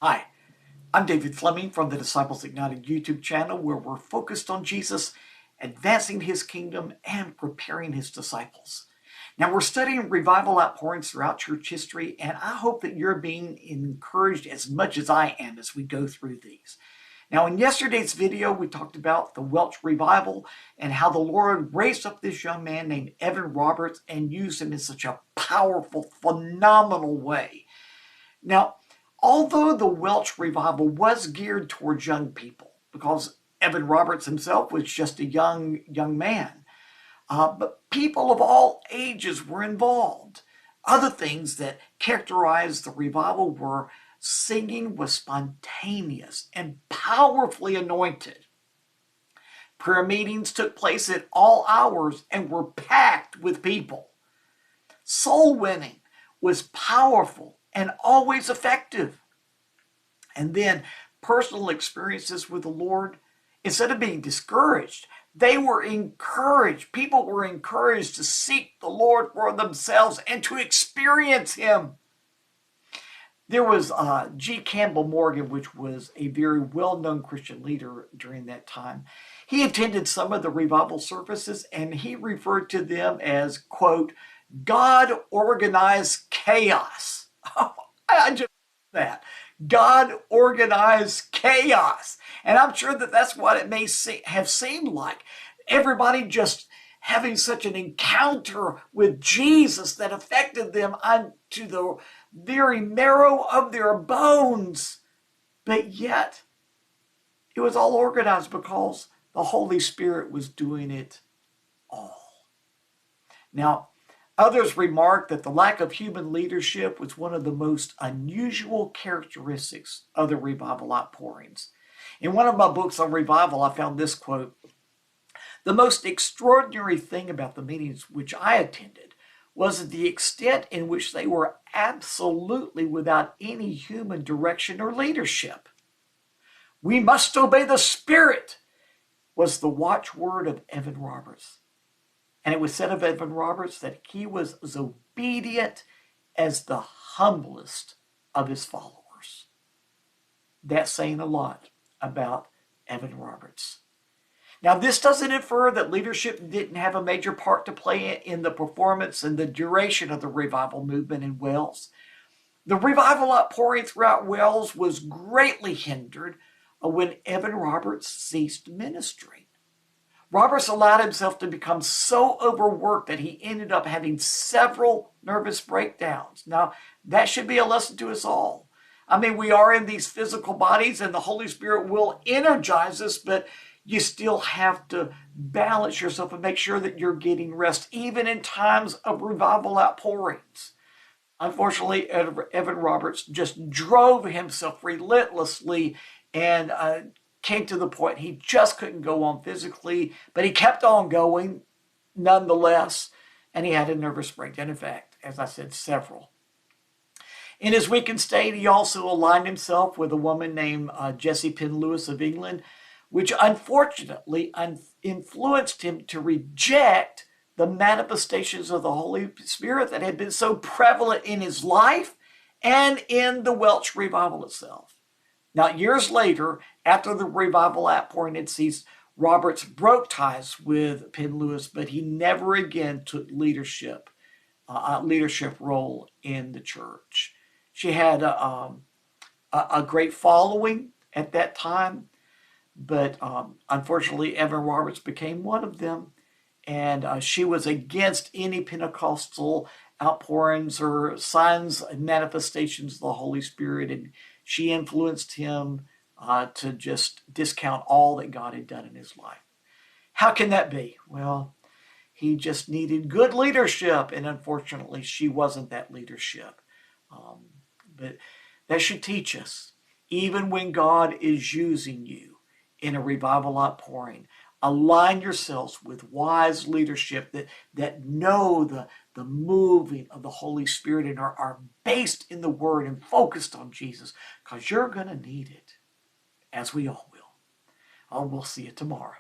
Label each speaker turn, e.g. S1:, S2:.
S1: Hi, I'm David Fleming from the Disciples Ignited YouTube channel, where we're focused on Jesus, advancing his kingdom, and preparing his disciples. Now, we're studying revival outpourings throughout church history, and I hope that you're being encouraged as much as I am as we go through these. Now, in yesterday's video, we talked about the Welsh Revival and how the Lord raised up this young man named Evan Roberts and used him in such a powerful, phenomenal way. Now, although the Welsh Revival was geared towards young people, because Evan Roberts himself was just a young man, but people of all ages were involved. Other things that characterized the revival were singing was spontaneous and powerfully anointed. Prayer meetings took place at all hours and were packed with people. Soul winning was powerful and always effective. And then personal experiences with the Lord, instead of being discouraged, they were encouraged. People were encouraged to seek the Lord for themselves and to experience him. There was G. Campbell Morgan, which was a very well-known Christian leader during that time. He attended some of the revival services, and he referred to them as, quote, God-organized chaos. I just that. God-organized chaos. And I'm sure that that's what it may have seemed like. Everybody just having such an encounter with Jesus that affected them unto the very marrow of their bones. But yet, it was all organized because the Holy Spirit was doing it all. Now, others remarked that the lack of human leadership was one of the most unusual characteristics of the revival outpourings. In one of my books on revival, I found this quote: "The most extraordinary thing about the meetings which I attended was the extent in which they were absolutely without any human direction or leadership. We must obey the Spirit," was the watchword of Evan Roberts. And it was said of Evan Roberts that he was as obedient as the humblest of his followers. That's saying a lot about Evan Roberts. Now, this doesn't infer that leadership didn't have a major part to play in the performance and the duration of the revival movement in Wales. The revival outpouring throughout Wales was greatly hindered when Evan Roberts ceased ministering. Roberts allowed himself to become so overworked that he ended up having several nervous breakdowns. Now, that should be a lesson to us all. I mean, we are in these physical bodies and the Holy Spirit will energize us, but you still have to balance yourself and make sure that you're getting rest, even in times of revival outpourings. Unfortunately, Evan Roberts just drove himself relentlessly and came to the point he just couldn't go on physically, but he kept on going nonetheless, and he had a nervous breakdown. In fact, as I said, several. In his weakened state, he also aligned himself with a woman named Jessie Penn-Lewis of England, which unfortunately influenced him to reject the manifestations of the Holy Spirit that had been so prevalent in his life and in the Welsh Revival itself. Now, years later, after the revival outpouring had ceased, Roberts broke ties with Penn-Lewis, but he never again took a leadership role in the church. She had a great following at that time, but unfortunately, Evan Roberts became one of them, and she was against any Pentecostal outpourings or signs and manifestations of the Holy Spirit, and she influenced him to just discount all that God had done in his life. How can that be? Well, he just needed good leadership, and unfortunately, she wasn't that leadership. But that should teach us, even when God is using you in a revival outpouring, align yourselves with wise leadership that know the moving of the Holy Spirit and are based in the Word and focused on Jesus, because you're going to need it, as we all will. Oh, we'll see you tomorrow.